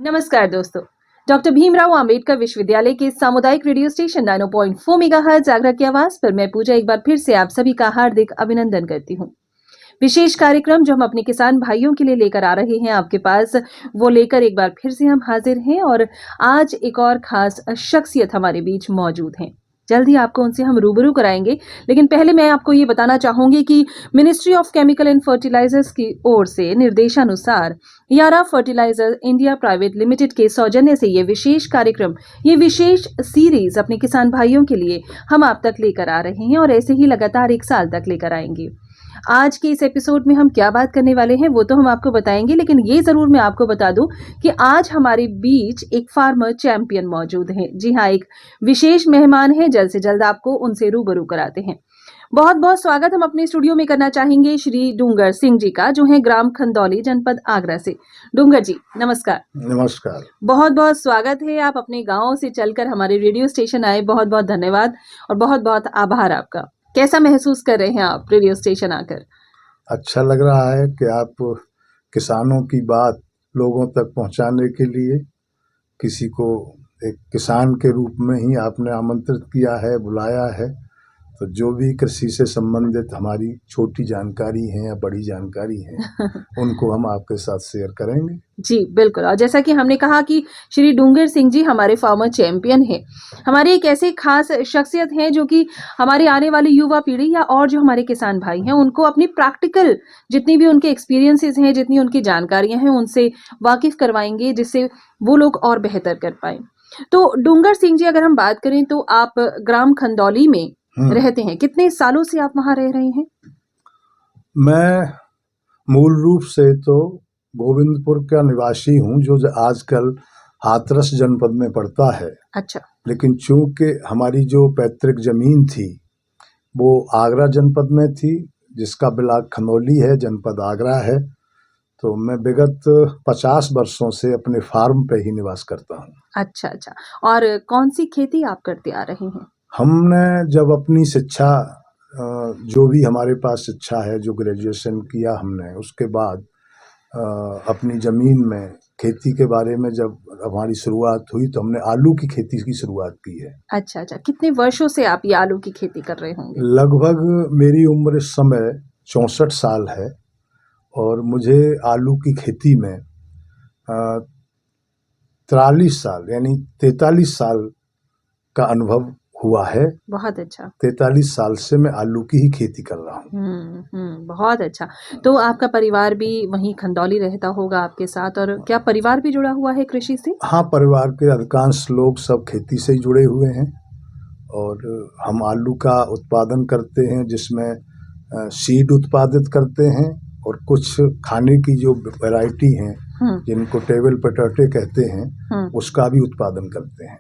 नमस्कार दोस्तों। डॉक्टर भीमराव अंबेडकर विश्वविद्यालय के सामुदायिक रेडियो स्टेशन 90.4 मेगाहर्ट्ज आगरा की आवाज पर मैं पूजा एक बार फिर से आप सभी का हार्दिक अभिनंदन करती हूँ। विशेष कार्यक्रम जो हम अपने किसान भाइयों के लिए लेकर आ रहे हैं आपके पास, वो लेकर एक बार फिर से हम हाजिर हैं और आज एक और खास शख्सियत हमारे बीच मौजूद हैं। जल्द ही आपको उनसे हम रूबरू कराएंगे, लेकिन पहले मैं आपको ये बताना चाहूंगी कि ministry of chemical and fertilisers की ओर से निर्देशानुसार यारा फर्टिलाइजर इंडिया प्राइवेट लिमिटेड के सौजन्य से ये विशेष कार्यक्रम, ये विशेष सीरीज अपने किसान भाइयों के लिए हम आप तक लेकर आ रहे हैं और ऐसे ही लगातार 1 साल तक लेकर आएंगे। आज के इस एपिसोड में हम क्या बात करने वाले हैं वो तो हम आपको बताएंगे, लेकिन ये जरूर मैं आपको बता दूं कि आज हमारे बीच एक फार्मर चैंपियन मौजूद हैं। जी हाँ, एक विशेष मेहमान है, जल्द से जल्द आपको उनसे रूबरू कराते हैं। बहुत बहुत स्वागत हम अपने स्टूडियो में करना चाहेंगे श्री डूंगर सिंह जी का, जो है ग्राम खंदौली, जनपद आगरा से। डूंगर जी नमस्कार। नमस्कार। बहुत बहुत स्वागत है, आप अपने गांव से चलकर हमारे रेडियो स्टेशन आए। बहुत बहुत धन्यवाद और बहुत बहुत आभार आपका। कैसा महसूस कर रहे हैं आप रेडियो स्टेशन आकर? अच्छा लग रहा है कि आप किसानों की बात लोगों तक पहुंचाने के लिए किसी को एक किसान के रूप में ही आपने आमंत्रित किया है, बुलाया है। तो जो भी कृषि से संबंधित हमारी छोटी जानकारी है या बड़ी जानकारी है उनको हम आपके साथ शेयर करेंगे। जी बिल्कुल। और जैसा कि हमने कहा कि श्री डूंगर सिंह जी हमारे फार्मर चैंपियन हैं, हमारे एक ऐसे खास शख्सियत हैं जो कि हमारे आने वाली युवा पीढ़ी या और जो हमारे किसान भाई हैं उनको अपनी प्रैक्टिकल जितनी भी उनके एक्सपीरियंसेस हैं, जितनी उनकी जानकारियां हैं, उनसे वाकिफ करवाएंगे, जिससे वो लोग और बेहतर कर पाए। तो डूंगर सिंह जी, अगर हम बात करें तो आप ग्राम खंदौली में रहते हैं। कितने सालों से आप वहां रह रहे हैं? मैं मूल रूप से तो गोविंदपुर का निवासी हूँ, जो आजकल हाथरस जनपद में पड़ता है। अच्छा। लेकिन चूंकि हमारी जो पैतृक जमीन थी वो आगरा जनपद में थी, जिसका ब्लॉक खंदौली है, जनपद आगरा है, तो मैं विगत 50 वर्षों से अपने फार्म पे ही निवास करता हूँ। अच्छा अच्छा। और कौन सी खेती आप करते आ रहे हैं? हमने जब अपनी शिक्षा, जो भी हमारे पास शिक्षा है, जो ग्रेजुएशन किया हमने, उसके बाद अपनी ज़मीन में खेती के बारे में जब हमारी शुरुआत हुई तो हमने आलू की खेती की शुरुआत की है। अच्छा अच्छा। कितने वर्षों से आप ये आलू की खेती कर रहे होंगे? लगभग मेरी उम्र इस समय 64 साल है और मुझे आलू की खेती में 43 साल यानी 43 साल का अनुभव हुआ है। बहुत अच्छा। 43 साल से मैं आलू की ही खेती कर रहा हूँ। बहुत अच्छा। तो आपका परिवार भी वहीं खंदौली रहता होगा आपके साथ, और क्या परिवार भी जुड़ा हुआ है कृषि से? हाँ, परिवार के अधिकांश लोग सब खेती से ही जुड़े हुए हैं और हम आलू का उत्पादन करते हैं, जिसमें सीड उत्पादित करते हैं और कुछ खाने की जो वैरायटी हैं जिनको टेबल पोटैटो कहते हैं, उसका भी उत्पादन करते हैं।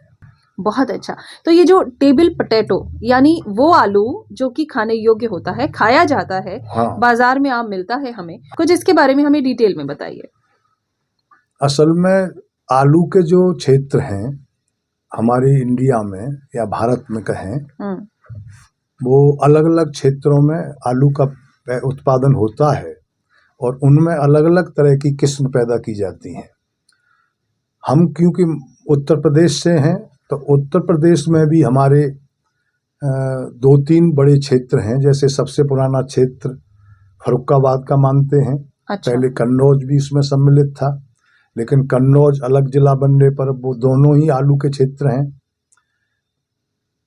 बहुत अच्छा। तो ये जो टेबल पोटैटो यानी वो आलू जो कि खाने योग्य होता है, खाया जाता है, हाँ, बाजार में आम मिलता है, हमें कुछ इसके बारे में हमें डिटेल में बताइए। असल में आलू के जो क्षेत्र हैं हमारे इंडिया में या भारत में कहें, वो अलग अलग क्षेत्रों में आलू का उत्पादन होता है और उनमें अलग अलग तरह की किस्म पैदा की जाती हैं। हम क्योंकि उत्तर प्रदेश से हैं तो उत्तर प्रदेश में भी हमारे 2-3 बड़े क्षेत्र हैं। जैसे सबसे पुराना क्षेत्र फर्रुखाबाद का मानते हैं। अच्छा। पहले कन्नौज भी उसमें सम्मिलित था, लेकिन कन्नौज अलग जिला बनने पर वो दोनों ही आलू के क्षेत्र हैं।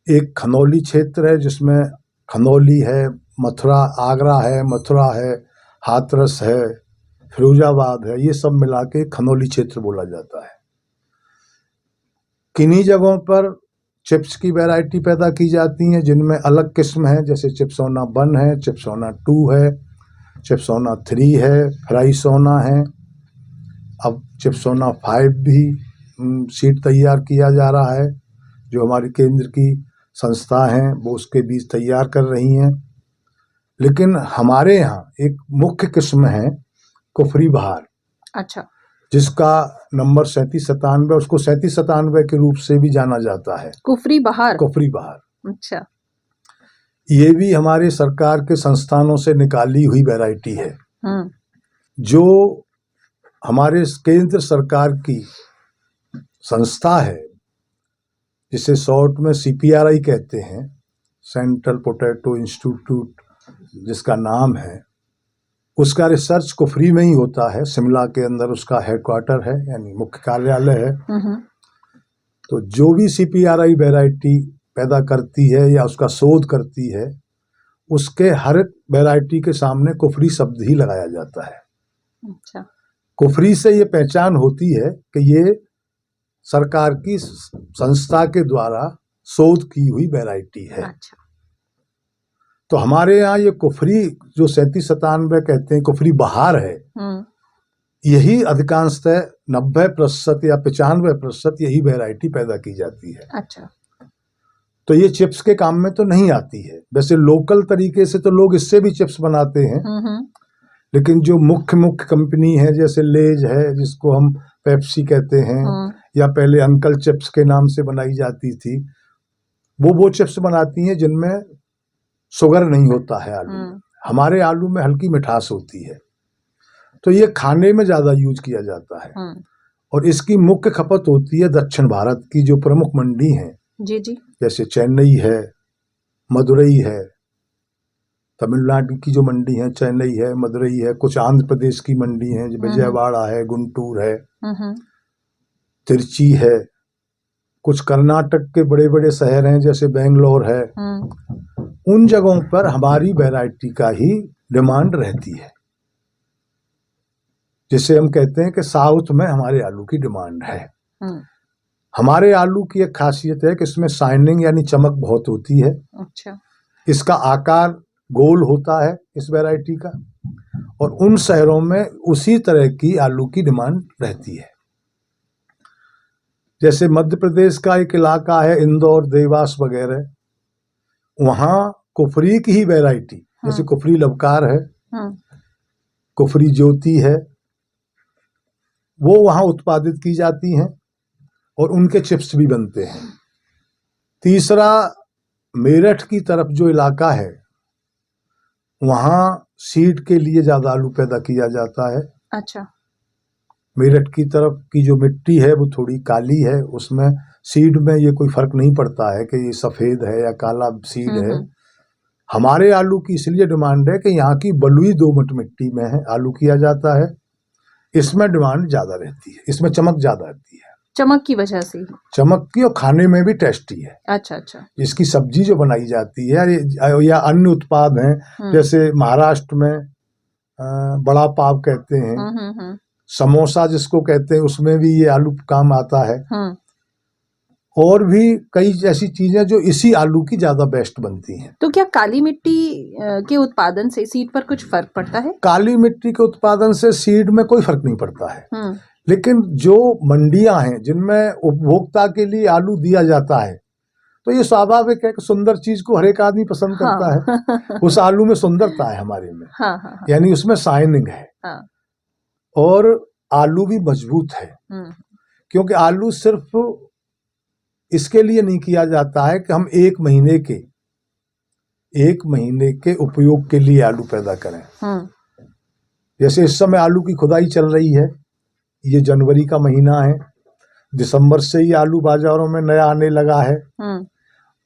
एक खनौली क्षेत्र है जिसमें खनौली है, मथुरा, आगरा है, मथुरा है, हाथरस है, फिरोजाबाद है, ये सब मिला के खनौली क्षेत्र बोला जाता है। किन्हीं जगहों पर चिप्स की वैरायटी पैदा की जाती हैं जिनमें अलग किस्म है, जैसे चिप्सोना 1 है, चिप्सोना 2 है, चिप्सोना 3 है, फ्राई सोना है। अब चिप्सोना 5 भी सीड तैयार किया जा रहा है, जो हमारी केंद्र की संस्था हैं वो उसके बीज तैयार कर रही हैं। लेकिन हमारे यहाँ एक मुख्य किस्म है कुफरी बहार। अच्छा। जिसका नंबर 3797, उसको 3797 के रूप से भी जाना जाता है। कुफरी बहार। कुफरी बहार। अच्छा। ये भी हमारे सरकार के संस्थानों से निकाली हुई वैरायटी है, जो हमारे केंद्र सरकार की संस्था है जिसे शॉर्ट में CPRI कहते हैं, सेंट्रल पोटैटो इंस्टीट्यूट जिसका नाम है, उसका रिसर्च कुफरी में ही होता है। शिमला के अंदर उसका हेडक्वार्टर है, यानी मुख्य कार्यालय है। तो जो भी CPRI वैरायटी पैदा करती है या उसका शोध करती है, उसके हर वैरायटी के सामने कुफरी शब्द ही लगाया जाता है। अच्छा। कुफरी से ये पहचान होती है कि ये सरकार की संस्था के द्वारा शोध की हुई वैरायटी है। अच्छा। तो हमारे यहाँ ये कुफरी जो 3797 कहते हैं, कुफरी बहार है, यही अधिकांशतः 90% या 95% यही वैरायटी पैदा की जाती है। अच्छा। तो ये चिप्स के काम में तो नहीं आती है। वैसे लोकल तरीके से तो लोग इससे भी चिप्स बनाते हैं, लेकिन जो मुख्य कंपनी है जैसे लेज है, जिसको हम पेप्सी कहते हैं, या पहले अंकल चिप्स के नाम से बनाई जाती थी, वो चिप्स बनाती हैं जिनमें शुगर नहीं होता है आलू में। हमारे आलू में हल्की मिठास होती है, तो ये खाने में ज्यादा यूज किया जाता है। और इसकी मुख्य खपत होती है दक्षिण भारत की जो प्रमुख मंडी हैं, जी जी, जैसे चेन्नई है, मदुरई है, तमिलनाडु की जो मंडी है चेन्नई है, मदुरई है, कुछ आंध्र प्रदेश की मंडी है, विजयवाड़ा है, गुंटूर है, तिरची है, कुछ कर्नाटक के बड़े बड़े शहर हैं जैसे बेंगलोर है। उन जगहों पर हमारी वैरायटी का ही डिमांड रहती है, जिसे हम कहते हैं कि साउथ में हमारे आलू की डिमांड है। हमारे आलू की एक खासियत है कि इसमें शाइनिंग यानी चमक बहुत होती है। अच्छा। इसका आकार गोल होता है इस वैरायटी का, और उन शहरों में उसी तरह की आलू की डिमांड रहती है। जैसे मध्य प्रदेश का एक इलाका है इंदौर, देवास वगैरह, वहां कुफरी की ही वैरायटी, जैसे कुफरी लवकार है, कुफरी ज्योति है, वो वहां उत्पादित की जाती हैं और उनके चिप्स भी बनते हैं। तीसरा, मेरठ की तरफ जो इलाका है, वहां सीड के लिए ज्यादा आलू पैदा किया जाता है। अच्छा। मेरठ की तरफ की जो मिट्टी है वो थोड़ी काली है, उसमें सीड में ये कोई फर्क नहीं पड़ता है कि ये सफेद है या काला सीड है। हमारे आलू की इसलिए डिमांड है कि यहाँ की बलुई दोमट मिट्टी में है आलू किया जाता है, इसमें डिमांड ज्यादा रहती है, इसमें चमक ज्यादा रहती है। चमक की वजह से? चमक की, और खाने में भी टेस्टी है। अच्छा अच्छा। इसकी सब्जी जो बनाई जाती है या अन्य उत्पाद हैं, जैसे महाराष्ट्र में बड़ा पाव कहते हैं, समोसा जिसको कहते हैं, उसमें भी ये आलू काम आता है। और भी कई ऐसी चीजें जो इसी आलू की ज्यादा बेस्ट बनती हैं। तो क्या काली मिट्टी के उत्पादन से सीड पर कुछ फर्क पड़ता है? काली मिट्टी के उत्पादन से सीड में कोई फर्क नहीं पड़ता है, लेकिन जो मंडियां हैं जिनमें उपभोक्ता के लिए आलू दिया जाता है, तो ये स्वाभाविक है कि सुंदर चीज को हर एक आदमी पसंद करता है। उस आलू में सुंदरता है हमारे में, यानी उसमें शाइनिंग है, और आलू भी मजबूत है। क्योंकि आलू सिर्फ इसके लिए नहीं किया जाता है कि हम एक महीने के उपयोग के लिए आलू पैदा करें। जैसे इस समय आलू की खुदाई चल रही है, ये जनवरी का महीना है, दिसंबर से ही आलू बाजारों में नया आने लगा है।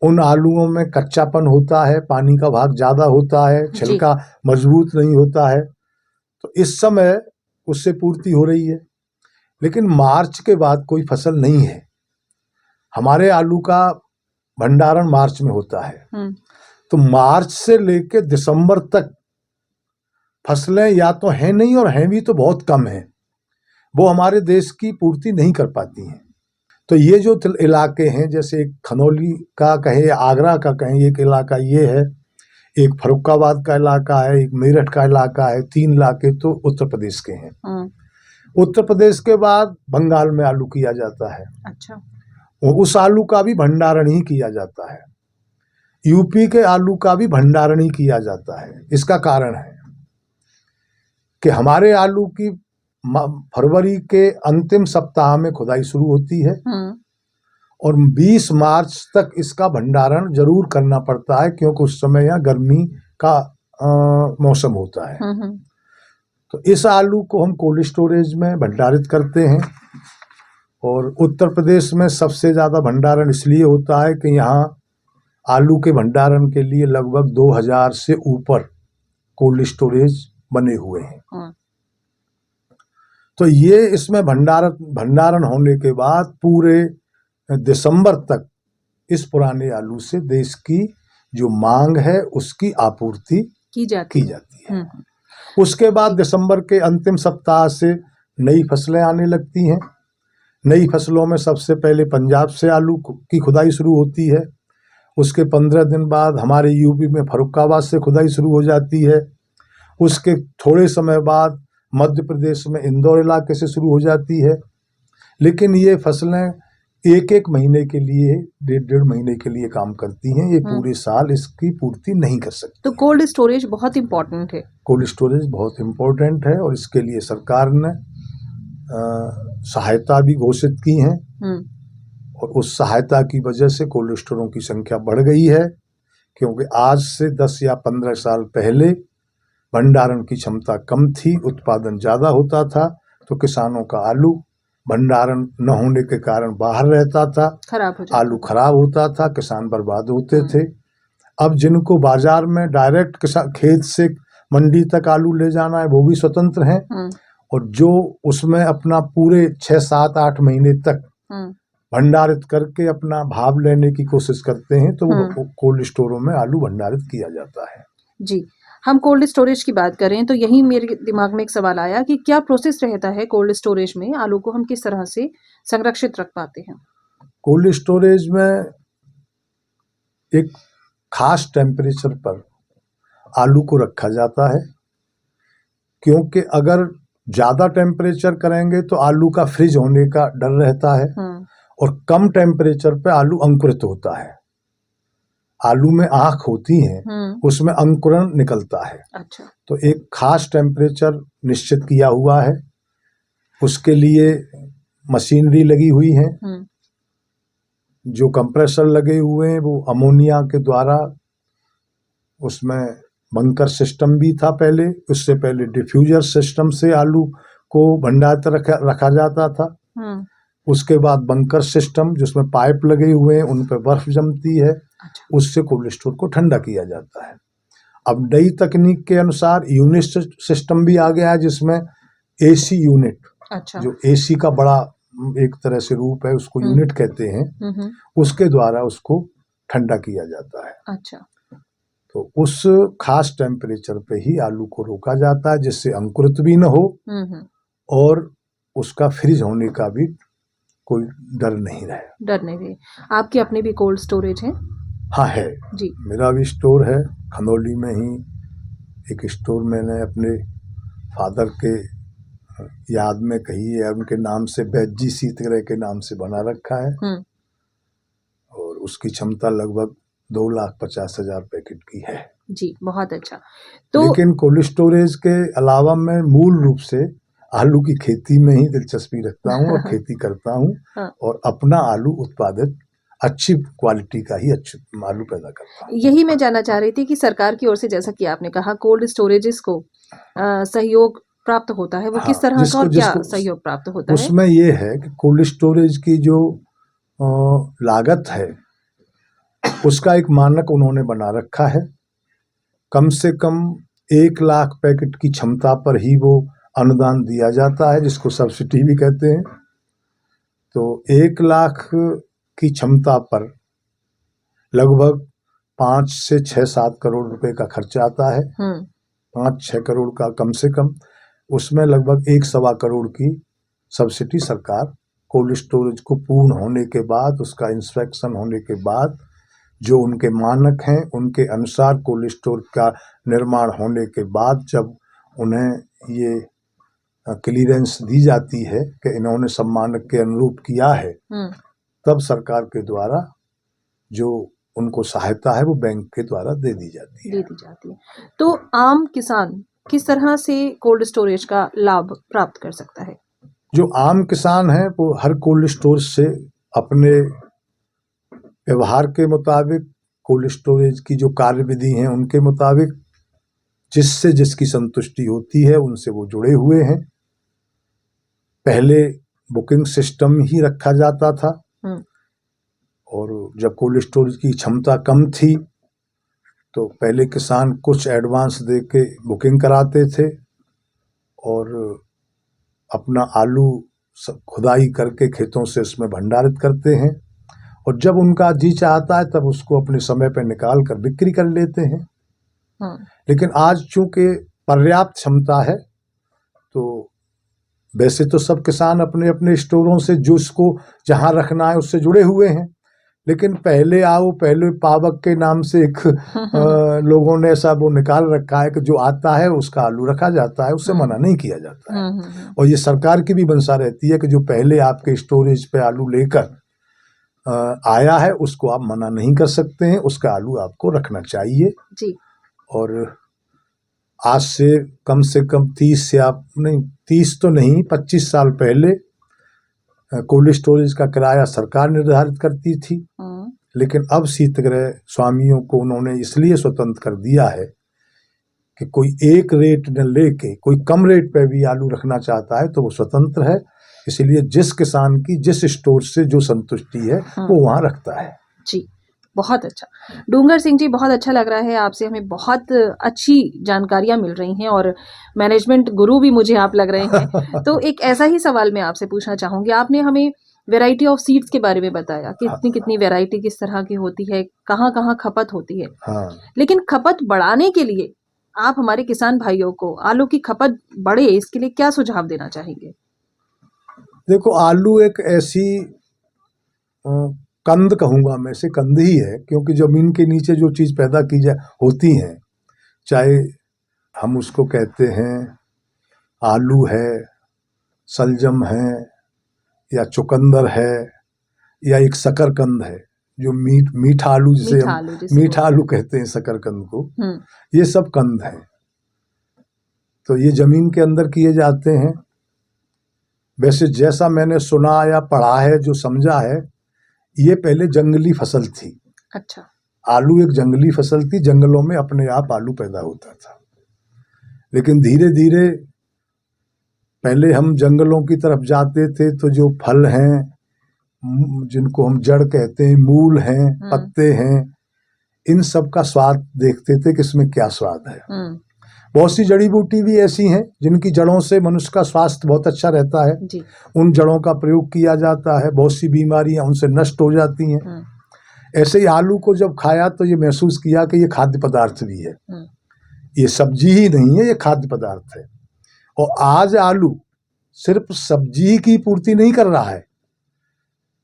उन आलूओं में कच्चापन होता है, पानी का भाग ज्यादा होता है, छिलका मजबूत नहीं होता है, तो इस समय उससे पूर्ति हो रही है। लेकिन मार्च के बाद कोई फसल नहीं है, हमारे आलू का भंडारण मार्च में होता है। तो मार्च से लेकर दिसंबर तक फसलें या तो हैं नहीं, और हैं भी तो बहुत कम है, वो हमारे देश की पूर्ति नहीं कर पाती हैं। तो ये जो इलाके हैं, जैसे एक खनौली का कहें या आगरा का कहें, एक इलाका ये है, एक फर्रुखाबाद का इलाका है, एक मेरठ का इलाका है, 3 इलाके तो उत्तर प्रदेश के हैं। उत्तर प्रदेश के बाद बंगाल में आलू किया जाता है। अच्छा। उस आलू का भी भंडारण ही किया जाता है। यूपी के आलू का भी भंडारण ही किया जाता है। इसका कारण है कि हमारे आलू की फरवरी के अंतिम सप्ताह में खुदाई शुरू होती है, और 20 मार्च तक इसका भंडारण जरूर करना पड़ता है, क्योंकि उस समय यहाँ गर्मी का मौसम होता है। तो इस आलू को हम कोल्ड स्टोरेज में भंडारित करते हैं, और उत्तर प्रदेश में सबसे ज़्यादा भंडारण इसलिए होता है कि यहाँ आलू के भंडारण के लिए लगभग 2000 से ऊपर कोल्ड स्टोरेज बने हुए हैं। हाँ, तो ये इसमें भंडारण होने के बाद पूरे दिसंबर तक इस पुराने आलू से देश की जो मांग है उसकी आपूर्ति की जाती है। हम्म, उसके बाद दिसंबर के अंतिम सप्ताह से नई फसलें आने लगती हैं। नई फसलों में सबसे पहले पंजाब से आलू की खुदाई शुरू होती है। उसके 15 दिन बाद हमारे यूपी में फर्रुखाबाद से खुदाई शुरू हो जाती है। उसके थोड़े समय बाद मध्य प्रदेश में इंदौर इलाके से शुरू हो जाती है। लेकिन ये फसलें एक एक महीने के लिए, डेढ़ महीने के लिए काम करती हैं। ये पूरे साल इसकी पूर्ति नहीं कर सकती। तो कोल्ड स्टोरेज बहुत इम्पोर्टेंट है। कोल्ड स्टोरेज बहुत इम्पोर्टेंट है और इसके लिए सरकार ने सहायता भी घोषित की है और उस सहायता की वजह से कोल्ड स्टोरों की संख्या बढ़ गई है, क्योंकि आज से 10 या 15 साल पहले भंडारण की क्षमता कम थी, उत्पादन ज़्यादा होता था, तो किसानों का आलू भंडारण न होने के कारण बाहर रहता था, खराब हो जाता आलू खराब होता था, किसान बर्बाद होते थे। अब जिनको बाजार में डायरेक्ट किसान खेत से मंडी तक आलू ले जाना है वो भी स्वतंत्र हैं, और जो उसमें अपना पूरे 6, 7, 8 महीने तक भंडारित करके अपना भाव लेने की कोशिश करते हैं, तो वो कोल्ड स्टोरों में आलू भंडारित किया जाता है। जी, हम कोल्ड स्टोरेज की बात करें तो यही मेरे दिमाग में एक सवाल आया कि क्या प्रोसेस रहता है कोल्ड स्टोरेज में, आलू को हम किस तरह से संरक्षित रख पाते हैं? कोल्ड स्टोरेज में एक खास टेम्परेचर पर आलू को रखा जाता है, क्योंकि अगर ज़्यादा टेम्परेचर करेंगे तो आलू का फ्रीज होने का डर रहता है, और कम टेम्परेचर पे आलू अंकुरित होता है। आलू में आँख होती हैं, उसमें अंकुरण निकलता है। अच्छा। तो एक खास टेम्परेचर निश्चित किया हुआ है, उसके लिए मशीनरी लगी हुई है, जो कंप्रेसर लगे हुए हैं वो अमोनिया के द्वारा, उसमें बंकर सिस्टम भी था पहले, उससे पहले डिफ्यूजर सिस्टम से आलू को भंडारित रखा जाता था। उसके बाद बंकर सिस्टम जिसमें पाइप लगे हुए हैं, उन पर बर्फ जमती है। अच्छा। उससे कोल्ड स्टोर को ठंडा किया जाता है। अब नई तकनीक के अनुसार यूनिट सिस्टम भी आ गया है, जिसमें एसी यूनिट, अच्छा। जो एसी का बड़ा एक तरह से रूप है, उसको यूनिट कहते हैं, उसके द्वारा उसको ठंडा किया जाता है। अच्छा। तो उस खास टेम्परेचर पे ही आलू को रोका जाता है, जिससे अंकुरित भी न हो और उसका फ्रीज होने का भी कोई डर नहीं रहे। आपकी अपनी भी कोल्ड स्टोरेज है? हाँ है जी। मेरा भी स्टोर है खंदौली में ही। एक स्टोर मैंने अपने फादर के याद में कही है, उनके नाम से बैजी सीतगरे के नाम से बना रखा है, और उसकी क्षमता लगभग 2,50,000 पैकेट की है। जी, बहुत अच्छा। तो लेकिन कोल्ड स्टोरेज के अलावा मैं मूल रूप से आलू की खेती में ही दिलचस्पी रखता हूँ और खेती करता हूँ, और अपना आलू उत्पादित अच्छी क्वालिटी का ही आलू पैदा करता हूँ। यही मैं जानना चाह रही थी कि सरकार की ओर से, जैसा कि आपने कहा, कोल्ड स्टोरेजेस को सहयोग प्राप्त होता है, वो किस तरह का और क्या सहयोग प्राप्त होता है? उसमें ये है कि कोल्ड स्टोरेज की जो लागत है, उसका एक मानक उन्होंने बना रखा है। कम से कम 1 लाख पैकेट की क्षमता पर ही वो अनुदान दिया जाता है, जिसको सब्सिडी भी कहते हैं। तो 1 लाख की क्षमता पर लगभग 5 से 6-7 करोड़ रुपए का खर्चा आता है। 5-6 करोड़ का कम से कम, उसमें लगभग 1-1.25 करोड़ की सब्सिडी सरकार कोल्ड स्टोरेज को पूर्ण होने के बाद, उसका इंस्पेक्शन होने के बाद, जो उनके मानक हैं उनके अनुसार कोल्ड स्टोर का निर्माण होने के बाद, जब उन्हें ये क्लीयरेंस दी जाती है कि इन्होंने सब मानक के अनुरूप किया है, तब सरकार के द्वारा जो उनको सहायता है वो बैंक के द्वारा दे दी जाती है। तो आम किसान किस तरह से कोल्ड स्टोरेज का लाभ प्राप्त कर सकता है? जो आम किसान है वो हर कोल्ड स्टोर से अपने व्यवहार के मुताबिक, कोल्ड स्टोरेज की जो कार्यविधि है उनके मुताबिक, जिससे जिसकी संतुष्टि होती है उनसे वो जुड़े हुए हैं। पहले बुकिंग सिस्टम ही रखा जाता था। हम्म, और जब कोल्ड स्टोरेज की क्षमता कम थी तो पहले किसान कुछ एडवांस दे के बुकिंग कराते थे और अपना आलू खुदाई करके खेतों से उसमें भंडारित करते हैं, और जब उनका जी चाहता है तब उसको अपने समय पर निकाल कर बिक्री कर लेते हैं। लेकिन आज चूंकि पर्याप्त क्षमता है तो वैसे तो सब किसान अपने अपने स्टोरों से जो उसको जहाँ रखना है उससे जुड़े हुए हैं, लेकिन पहले आओ पहले पावक के नाम से एक लोगों ने ऐसा वो निकाल रखा है कि जो आता है उसका आलू रखा जाता है, उससे मना नहीं किया जाता है। और ये सरकार की भी मंशा रहती है कि जो पहले आपके स्टोरेज पे आलू लेकर आया है उसको आप मना नहीं कर सकते हैं, उसका आलू आपको रखना चाहिए जी। और आज से कम 30 तो नहीं 25 साल पहले कोल्ड स्टोरेज का किराया सरकार निर्धारित करती थी, लेकिन अब शीतगृह स्वामियों को उन्होंने इसलिए स्वतंत्र कर दिया है कि कोई एक रेट न लेके कोई कम रेट पे भी आलू रखना चाहता है तो वो स्वतंत्र है। इसलिए जिस किसान की जिस स्टोर से जो संतुष्टि है वो वहाँ रखता है। जी, बहुत अच्छा। डूंगर सिंह जी, बहुत अच्छा लग रहा है आपसे, हमें बहुत अच्छी जानकारियां मिल रही हैं और मैनेजमेंट गुरु भी मुझे आप लग रहे हैं। तो एक ऐसा ही सवाल मैं आपसे पूछना चाहूंगी, आपने हमें वैरायटी ऑफ सीड्स के बारे में बताया, कितनी कितनी वैरायटी किस तरह की होती है, कहाँ कहाँ खपत होती है। हाँ। लेकिन खपत बढ़ाने के लिए आप हमारे किसान भाइयों को आलू की खपत बढ़े इसके लिए क्या सुझाव देना चाहेंगे? देखो, आलू एक ऐसी कंद कहूँगा मैं, इसे कंद ही है, क्योंकि ज़मीन के नीचे जो चीज़ पैदा की जा होती हैं, चाहे हम उसको कहते हैं आलू है, सलजम है, या चुकंदर है, या एक शकरकंद है जो मीठा आलू जिसे हम मीठा आलू कहते हैं शकरकंद को, ये सब कंद हैं। तो ये ज़मीन के अंदर किए जाते हैं। वैसे जैसा मैंने सुना या पढ़ा है, जो समझा है, ये पहले जंगली फसल थी। अच्छा। आलू एक जंगली फसल थी, जंगलों में अपने आप आलू पैदा होता था। लेकिन धीरे धीरे पहले हम जंगलों की तरफ जाते थे तो जो फल हैं, जिनको हम जड़ कहते हैं, मूल हैं, पत्ते हैं, इन सब का स्वाद देखते थे कि इसमें क्या स्वाद है। बहुत सी जड़ी बूटी भी ऐसी हैं जिनकी जड़ों से मनुष्य का स्वास्थ्य बहुत अच्छा रहता है जी। उन जड़ों का प्रयोग किया जाता है, बहुत सी बीमारियां उनसे नष्ट हो जाती हैं। ऐसे ही आलू को जब खाया तो ये महसूस किया कि ये खाद्य पदार्थ भी है, ये सब्जी ही नहीं है, ये खाद्य पदार्थ है। और आज आलू सिर्फ सब्जी की पूर्ति नहीं कर रहा है,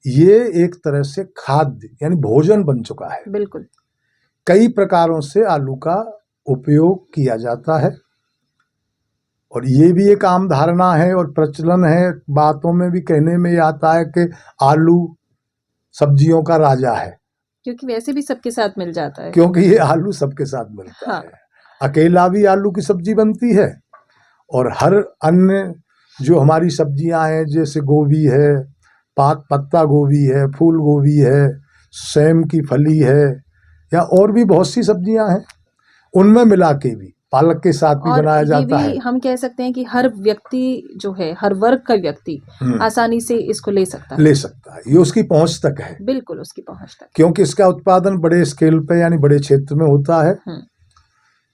ये एक तरह से खाद्य यानी भोजन बन चुका है। बिल्कुल। कई प्रकारों से आलू का उपयोग किया जाता है और ये भी एक आम धारणा है और प्रचलन है, बातों में भी कहने में आता है कि आलू सब्जियों का राजा है, क्योंकि वैसे भी सबके साथ मिल जाता है, क्योंकि ये आलू सबके सात मिलता हाँ। है। अकेला भी आलू की सब्जी बनती है और हर अन्य जो हमारी सब्जियां हैं, जैसे गोभी है, पत्ता गोभी है, फूल गोभी है, सेम की फली है, या और भी बहुत सी सब्जियां हैं, उनमें मिला के भी पालक के साथ भी बनाया जाता है। हम कह सकते हैं कि हर व्यक्ति जो है, हर वर्ग का व्यक्ति आसानी से इसको ले सकता है, ये उसकी पहुंच तक है। बिल्कुल उसकी पहुंच तक, क्योंकि इसका उत्पादन बड़े स्केल पे यानी बड़े क्षेत्र में होता है,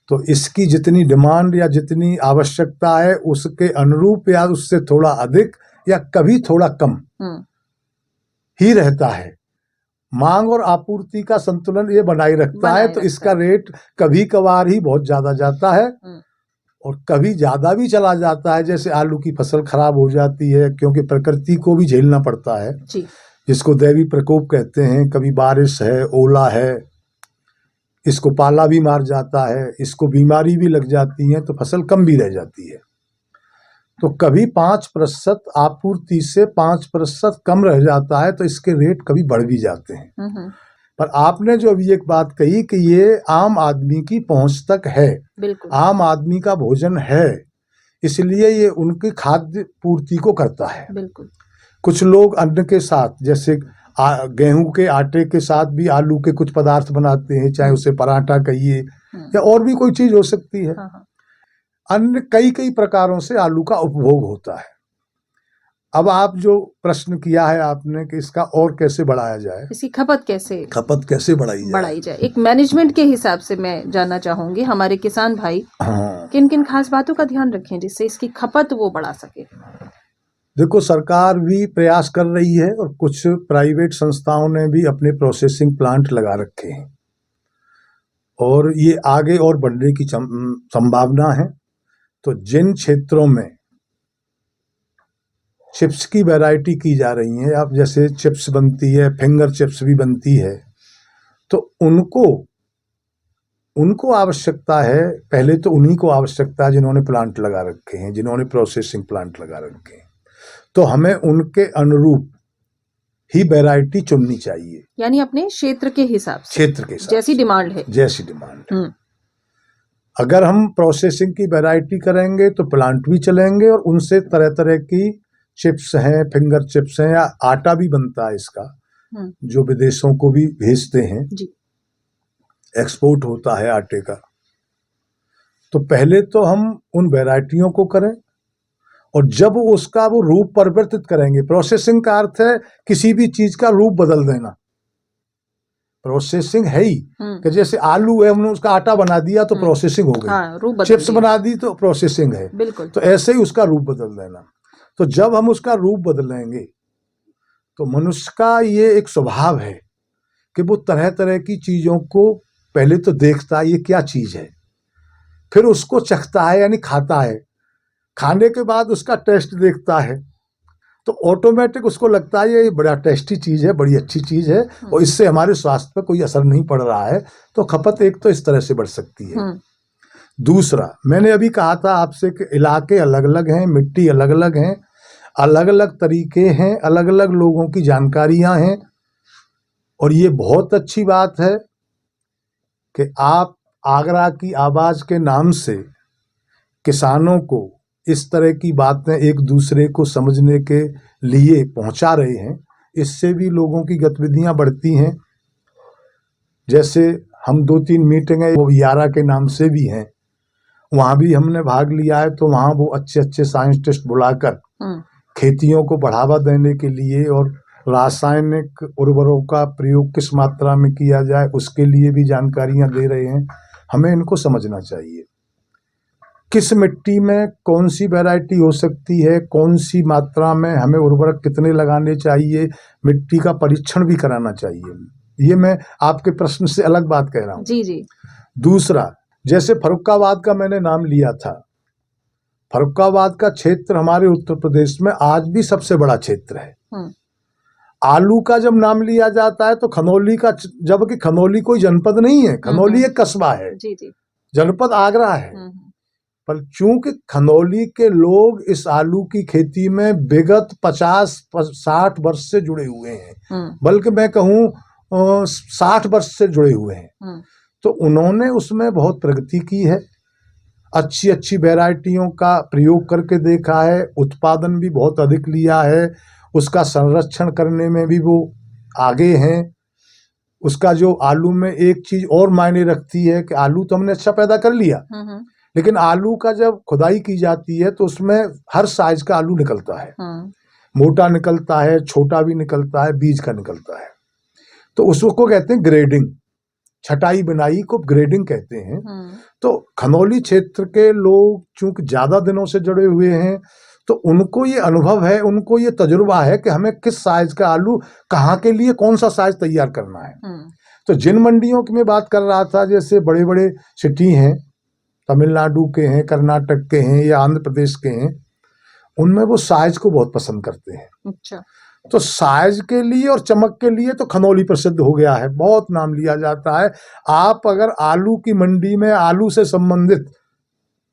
तो इसकी जितनी डिमांड या जितनी आवश्यकता है उसके अनुरूप या उससे थोड़ा अधिक या कभी थोड़ा कम ही रहता है। मांग और आपूर्ति का संतुलन ये बनाए रखता है, तो इसका रेट कभी कभार ही बहुत ज्यादा जाता है और कभी ज्यादा भी चला जाता है। जैसे आलू की फसल खराब हो जाती है, क्योंकि प्रकृति को भी झेलना पड़ता है जी। जिसको दैवी प्रकोप कहते हैं, कभी बारिश है, ओला है, इसको पाला भी मार जाता है, इसको बीमारी भी लग जाती है, तो फसल कम भी रह जाती है। तो कभी 5% आपूर्ति से 5% कम रह जाता है, तो इसके रेट कभी बढ़ भी जाते हैं। पर आपने जो अभी एक बात कही कि ये आम आदमी की पहुंच तक है, बिल्कुल आम आदमी का भोजन है, इसलिए ये उनकी खाद्य पूर्ति को करता है। बिल्कुल। कुछ लोग अन्न के साथ, जैसे गेहूं के आटे के साथ भी आलू के कुछ पदार्थ बनाते हैं, चाहे उसे पराठा कहिए या और भी कोई चीज हो सकती है। अन्य कई प्रकारों से आलू का उपभोग होता है। अब आप जो प्रश्न किया है आपने कि इसका और कैसे बढ़ाया जाए, इसकी खपत कैसे बढ़ाई जाए। बढ़ाई जाए, एक मैनेजमेंट के हिसाब से मैं जानना चाहूंगी, हमारे किसान भाई हाँ, किन किन खास बातों का ध्यान रखें जिससे इसकी खपत वो बढ़ा सके। देखो सरकार भी प्रयास कर रही है और कुछ प्राइवेट संस्थाओं ने भी अपने प्रोसेसिंग प्लांट लगा रखे हैं और ये आगे और बढ़ने की संभावना है। तो जिन क्षेत्रों में चिप्स की वैरायटी की जा रही है, अब जैसे चिप्स बनती है, फिंगर चिप्स भी बनती है, तो उनको आवश्यकता है, पहले तो उन्हीं को आवश्यकता है जिन्होंने प्लांट लगा रखे हैं, जिन्होंने प्रोसेसिंग प्लांट लगा रखे हैं। तो हमें उनके अनुरूप ही वैरायटी चुननी चाहिए, यानी अपने क्षेत्र के हिसाब से, क्षेत्र के साथ जैसी डिमांड है। जैसी डिमांड है। अगर हम प्रोसेसिंग की वैरायटी करेंगे तो प्लांट भी चलेंगे और उनसे तरह तरह की चिप्स हैं, फिंगर चिप्स हैं, या आटा भी बनता है इसका जो विदेशों को भी भेजते हैं जी। एक्सपोर्ट होता है आटे का। तो पहले तो हम उन वैरायटियों को करें और जब उसका वो रूप परिवर्तित करेंगे, प्रोसेसिंग का अर्थ है किसी भी चीज का रूप बदल देना। प्रोसेसिंग है ही कि जैसे आलू है, हमने उसका आटा बना दिया तो प्रोसेसिंग हो गई। हाँ, चिप्स बना दी तो प्रोसेसिंग है। बिल्कुल। तो ऐसे ही उसका रूप बदल देना। तो जब हम उसका रूप बदलेंगे तो मनुष्य का ये एक स्वभाव है कि वो तरह तरह की चीजों को पहले तो देखता है ये क्या चीज है, फिर उसको चखता है यानी खाता है, खाने के बाद उसका टेस्ट देखता है, तो ऑटोमेटिक उसको लगता है ये बड़ा टेस्टी चीज है, बड़ी अच्छी चीज है और इससे हमारे स्वास्थ्य पर कोई असर नहीं पड़ रहा है। तो खपत एक तो इस तरह से बढ़ सकती है। दूसरा, मैंने अभी कहा था आपसे कि इलाके अलग अलग हैं, मिट्टी अलग अलग हैं, अलग अलग तरीके हैं, अलग अलग लोगों की जानकारियां हैं। और ये बहुत अच्छी बात है कि आप आगरा की आवाज के नाम से किसानों को इस तरह की बातें एक दूसरे को समझने के लिए पहुंचा रहे हैं। इससे भी लोगों की गतिविधियां बढ़ती हैं। जैसे हम 2-3 मीटिंगें वो यारा के नाम से भी हैं, वहाँ भी हमने भाग लिया है। तो वहाँ वो अच्छे अच्छे साइंटिस्ट बुलाकर खेतियों को बढ़ावा देने के लिए और रासायनिक उर्वरकों का प्रयोग किस मात्रा में किया जाए उसके लिए भी जानकारियां दे रहे हैं। हमें इनको समझना चाहिए, किस मिट्टी में कौन सी वैरायटी हो सकती है, कौन सी मात्रा में हमें उर्वरक कितने लगाने चाहिए, मिट्टी का परीक्षण भी कराना चाहिए। ये मैं आपके प्रश्न से अलग बात कह रहा हूँ। जी जी। दूसरा, जैसे फर्रुखाबाद का मैंने नाम लिया था, फर्रुखाबाद का क्षेत्र हमारे उत्तर प्रदेश में आज भी सबसे बड़ा क्षेत्र है। आलू का जब नाम लिया जाता है तो खनौली का, जबकि खनौली कोई जनपद नहीं है, खनौली एक कस्बा है। जी जी। जनपद आगरा है। पर चूंकि खनौली के लोग इस आलू की खेती में विगत 50-60 वर्ष से जुड़े हुए हैं, बल्कि मैं कहूँ 60 वर्ष से जुड़े हुए हैं, तो उन्होंने उसमें बहुत प्रगति की है, अच्छी अच्छी वैरायटियों का प्रयोग करके देखा है, उत्पादन भी बहुत अधिक लिया है, उसका संरक्षण करने में भी वो आगे हैं। उसका जो आलू में एक चीज और मायने रखती है कि आलू तो हमने अच्छा पैदा कर लिया, लेकिन आलू का जब खुदाई की जाती है तो उसमें हर साइज का आलू निकलता है। मोटा निकलता है, छोटा भी निकलता है, बीज का निकलता है। तो उसको कहते हैं ग्रेडिंग, छटाई बिनाई को ग्रेडिंग कहते हैं। तो खनौली क्षेत्र के लोग चूंकि ज्यादा दिनों से जुड़े हुए हैं तो उनको ये अनुभव है, उनको ये तजुर्बा है कि हमें किस साइज का आलू कहाँ के लिए कौन सा साइज तैयार करना है। तो जिन मंडियों की मैं बात कर रहा था, जैसे बड़े बड़े सिटी हैं, तमिलनाडु के हैं, कर्नाटक के हैं या आंध्र प्रदेश के हैं, उनमें वो साइज को बहुत पसंद करते हैं। अच्छा। तो साइज के लिए और चमक के लिए तो खनौली प्रसिद्ध हो गया है, बहुत नाम लिया जाता है। आप अगर आलू की मंडी में आलू से संबंधित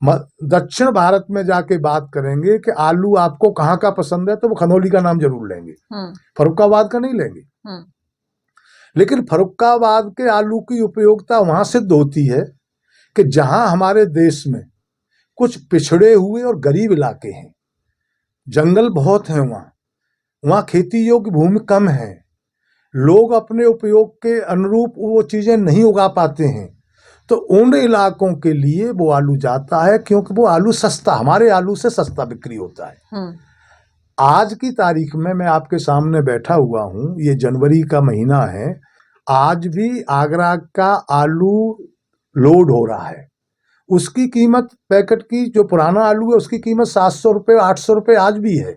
दक्षिण भारत में जाके बात करेंगे कि आलू आपको कहाँ का पसंद है, तो वो खनौली का नाम जरूर लेंगे, फर्रुखाबाद का नहीं लेंगे। लेकिन फर्रुखाबाद के आलू की उपयोगिता वहां सिद्ध होती है कि जहां हमारे देश में कुछ पिछड़े हुए और गरीब इलाके हैं, जंगल बहुत हैं, वहां खेती योग्य भूमि कम है, लोग अपने उपयोग के अनुरूप वो चीजें नहीं उगा पाते हैं, तो उन इलाकों के लिए वो आलू जाता है, क्योंकि वो आलू सस्ता, हमारे आलू से सस्ता बिक्री होता है। आज की तारीख में मैं आपके सामने बैठा हुआ हूँ, ये जनवरी का महीना है, आज भी आगरा का आलू लोड हो रहा है। उसकी कीमत पैकेट की, जो पुराना आलू है उसकी कीमत 700 रुपये 800 रुपये आज भी है।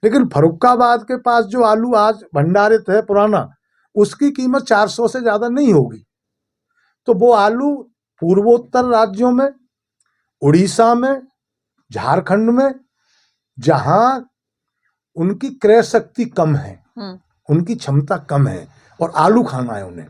लेकिन फर्रुखाबाद के पास जो आलू आज भंडारित है पुराना, उसकी कीमत 400 से ज़्यादा नहीं होगी। तो वो आलू पूर्वोत्तर राज्यों में, उड़ीसा में, झारखंड में, जहाँ उनकी क्रय शक्ति कम है, उनकी क्षमता कम है और आलू खाना है उन्हें,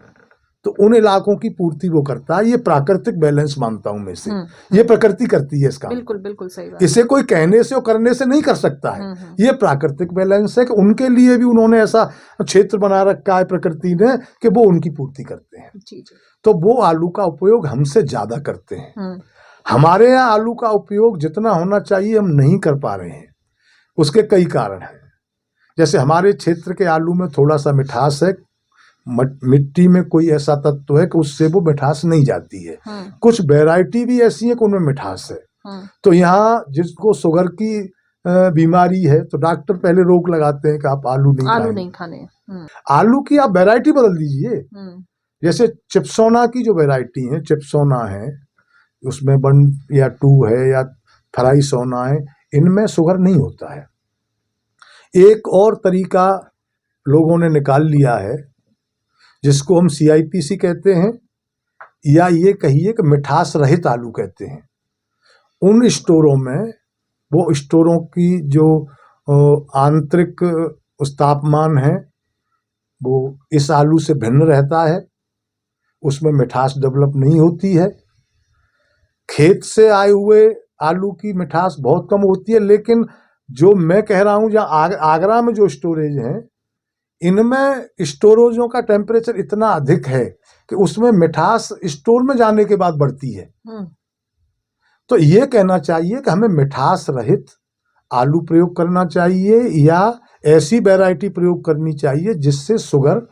तो उन इलाकों की पूर्ति वो करता है। ये प्राकृतिक बैलेंस मानता हूं मैं इसे। ये प्रकृति करती है इसका। बिल्कुल बिल्कुल सही बात। इसे कोई कहने से और करने से नहीं कर सकता है। ये प्राकृतिक बैलेंस है कि उनके लिए भी उन्होंने ऐसा क्षेत्र बना रखा है प्रकृति ने कि वो उनकी पूर्ति करते हैं। जी जी। तो वो आलू का उपयोग हमसे ज्यादा करते हैं। हमारे यहाँ आलू का उपयोग जितना होना चाहिए हम नहीं कर पा रहे हैं। उसके कई कारण हैं। जैसे हमारे क्षेत्र के आलू में थोड़ा सा मिठास है, मिट्टी में कोई ऐसा तत्व है कि उससे वो मिठास नहीं जाती है। कुछ वैरायटी भी ऐसी है कि उनमें मिठास है। तो यहाँ जिसको शुगर की बीमारी है तो डॉक्टर पहले रोक लगाते हैं कि आप आलू नहीं खाने। आलू की आप वैरायटी बदल दीजिए। जैसे चिप्सोना की जो वैरायटी है, चिप्सोना है, उसमें 1 या 2 है, या फ्राई सोना है, इनमें शुगर नहीं होता है। एक और तरीका लोगों ने निकाल लिया है जिसको हम CIPC कहते हैं, या ये कहिए कि मिठास रहित आलू कहते हैं। उन स्टोरों में, वो स्टोरों की जो आंतरिक उस तापमान है वो इस आलू से भिन्न रहता है, उसमें मिठास डेवलप नहीं होती है। खेत से आए हुए आलू की मिठास बहुत कम होती है। लेकिन जो मैं कह रहा हूँ, जहाँ आगरा में जो स्टोरेज हैं, इनमें स्टोरेजों का टेम्परेचर इतना अधिक है कि उसमें मिठास स्टोर में जाने के बाद बढ़ती है। तो ये कहना चाहिए कि हमें मिठास रहित आलू प्रयोग करना चाहिए, या ऐसी वैरायटी प्रयोग करनी चाहिए जिससे शुगर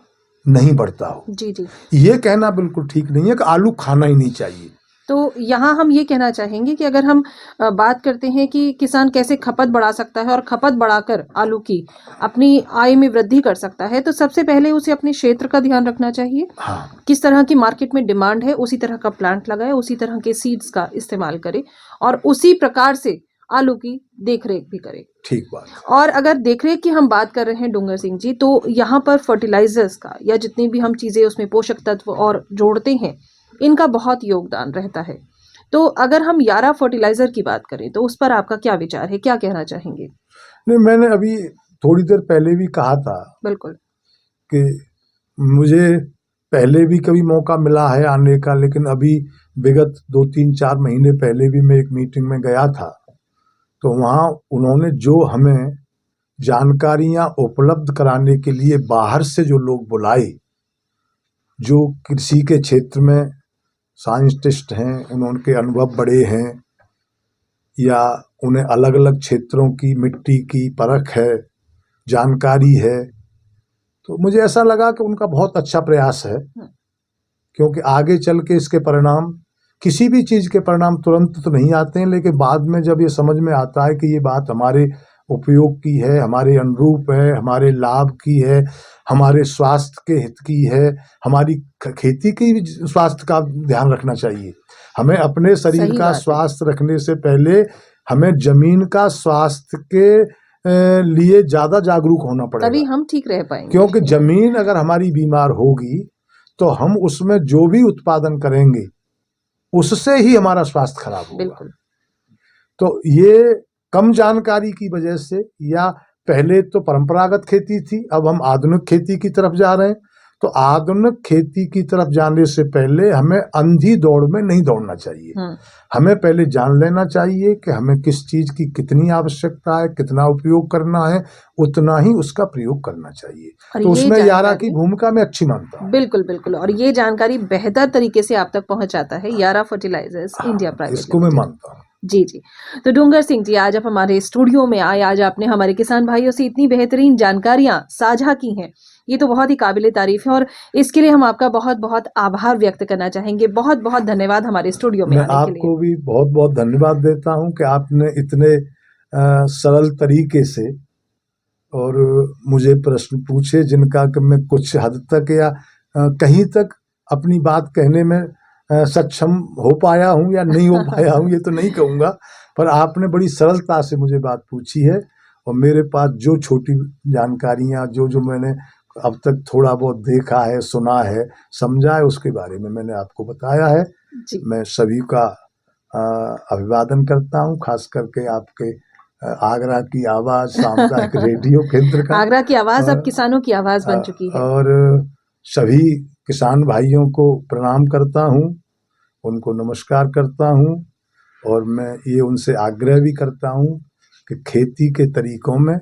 नहीं बढ़ता हो। जी जी। ये कहना बिल्कुल ठीक नहीं है कि आलू खाना ही नहीं चाहिए। तो यहाँ हम ये कहना चाहेंगे कि अगर हम बात करते हैं कि किसान कैसे खपत बढ़ा सकता है और खपत बढ़ाकर आलू की अपनी आय में वृद्धि कर सकता है, तो सबसे पहले उसे अपने क्षेत्र का ध्यान रखना चाहिए। हाँ। किस तरह की मार्केट में डिमांड है उसी तरह का प्लांट लगाए, उसी तरह के सीड्स का इस्तेमाल करे और उसी प्रकार से आलू की देखरेख भी करे। ठीक बात। और अगर देखरेख की हम बात कर रहे हैं डूंगर सिंह जी, तो यहाँ पर फर्टिलाइजर्स का या जितनी भी हम चीजें उसमें पोषक तत्व और जोड़ते हैं, इनका बहुत योगदान रहता है। तो अगर हम यारा फर्टिलाइजर की बात करें तो उस पर आपका क्या विचार है, क्या कहना चाहेंगे? नहीं, मैंने अभी थोड़ी देर पहले भी कहा था बिल्कुल कि मुझे पहले भी कभी मौका मिला है आने का, लेकिन अभी विगत 2-3-4 महीने पहले भी मैं एक मीटिंग में गया था, तो वहाँ उन्होंने जो हमें जानकारियाँ उपलब्ध कराने के लिए बाहर से जो लोग बुलाए, जो कृषि के क्षेत्र में साइंटिस्ट हैं, उनके अनुभव बड़े हैं, या उन्हें अलग अलग क्षेत्रों की मिट्टी की परख है, जानकारी है, तो मुझे ऐसा लगा कि उनका बहुत अच्छा प्रयास है। क्योंकि आगे चल के इसके परिणाम, किसी भी चीज़ के परिणाम तुरंत तो नहीं आते हैं, लेकिन बाद में जब ये समझ में आता है कि ये बात हमारे उपयोग की है, हमारे अनुरूप है, हमारे लाभ की है, हमारे स्वास्थ्य के हित की है, हमारी खेती की भी स्वास्थ्य का ध्यान रखना चाहिए। हमें अपने शरीर का स्वास्थ्य रखने से पहले हमें जमीन का स्वास्थ्य के लिए ज़्यादा जागरूक होना पड़ेगा, तभी हम ठीक रह पाएंगे। क्योंकि जमीन अगर हमारी बीमार होगी तो हम उसमें जो भी उत्पादन करेंगे उससे ही हमारा स्वास्थ्य खराब होगा। बिल्कुल। तो ये कम जानकारी की वजह से, या पहले तो परंपरागत खेती थी, अब हम आधुनिक खेती की तरफ जा रहे हैं, तो आधुनिक खेती की तरफ जाने से पहले हमें अंधी दौड़ में नहीं दौड़ना चाहिए। हमें पहले जान लेना चाहिए कि हमें किस चीज की कितनी आवश्यकता है, कितना उपयोग करना है, उतना ही उसका प्रयोग करना चाहिए। तो उसमें यारा की भूमिका मैं अच्छी मानता हूँ। बिल्कुल बिल्कुल। और ये जानकारी बेहतर तरीके से आप तक पहुंचाता है यारा फर्टिलाइजर्स इंडिया प्राइवेट, इसको मैं मानता हूँ। जी जी। तो डूंगर सिंह जी, आज आप हमारे स्टूडियो में आए, आज आपने हमारे किसान भाइयों से इतनी बेहतरीन जानकारियां साझा की हैं, ये तो बहुत ही काबिले तारीफ है और इसके लिए हम आपका बहुत बहुत आभार व्यक्त करना चाहेंगे। बहुत बहुत धन्यवाद हमारे स्टूडियो में आने के लिए। मैं आपको भी बहुत बहुत धन्यवाद देता हूं कि आपने इतने सरल तरीके से और मुझे प्रश्न पूछे जिनका कि मैं कुछ हद तक या कहीं तक अपनी बात कहने में सक्षम हो पाया हूँ या नहीं हो पाया हूँ ये तो नहीं कहूँगा, पर आपने बड़ी सरलता से मुझे बात पूछी है और मेरे पास जो छोटी जानकारियाँ जो मैंने अब तक थोड़ा बहुत देखा है, सुना है, समझा है, उसके बारे में मैंने आपको बताया है। जी। मैं सभी का अभिवादन करता हूँ, खास करके आपके आगरा की आवाज़ सामुदायिक रेडियो केंद्र का। आगरा की आवाज़ अब और किसानों की आवाज़ बन चुकी है। और सभी किसान भाइयों को प्रणाम करता हूँ, उनको नमस्कार करता हूँ और मैं ये उनसे आग्रह भी करता हूँ कि खेती के तरीकों में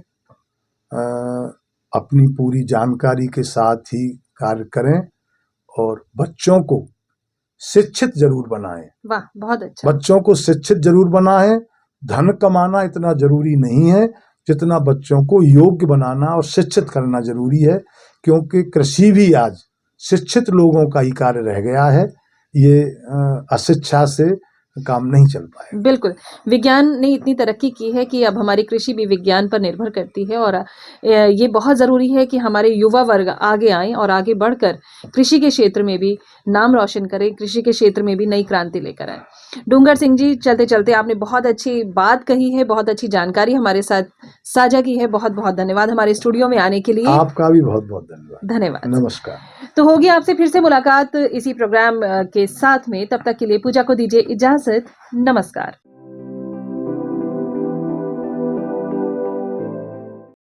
अपनी पूरी जानकारी के साथ ही कार्य करें और बच्चों को शिक्षित जरूर बनाएं। वाह! बहुत अच्छा। बच्चों को शिक्षित जरूर बनाएं। धन कमाना इतना जरूरी नहीं है जितना बच्चों को योग्य बनाना और शिक्षित करना जरूरी है, क्योंकि कृषि भी आज शिक्षित लोगों का ही कार्य रह गया है। ये अशिक्षा से काम नहीं चल पाएगा। बिल्कुल, विज्ञान ने इतनी तरक्की की है कि अब हमारी कृषि भी विज्ञान पर निर्भर करती है और ये बहुत ज़रूरी है कि हमारे युवा वर्ग आगे आएँ और आगे बढ़कर कृषि के क्षेत्र में भी नाम रोशन करें, कृषि के क्षेत्र में भी नई क्रांति लेकर आएँ। डूंगर सिंह जी, चलते-चलते आपने बहुत अच्छी बात कही है, बहुत अच्छी जानकारी हमारे साथ साझा की है। बहुत-बहुत धन्यवाद हमारे स्टूडियो में आने के लिए। आपका भी बहुत-बहुत धन्यवाद। धन्यवाद। नमस्कार। तो होगी आपसे फिर से मुलाकात इसी प्रोग्राम के साथ में, तब तक के लिए पूजा को दीजिए इजाज़त। नमस्कार।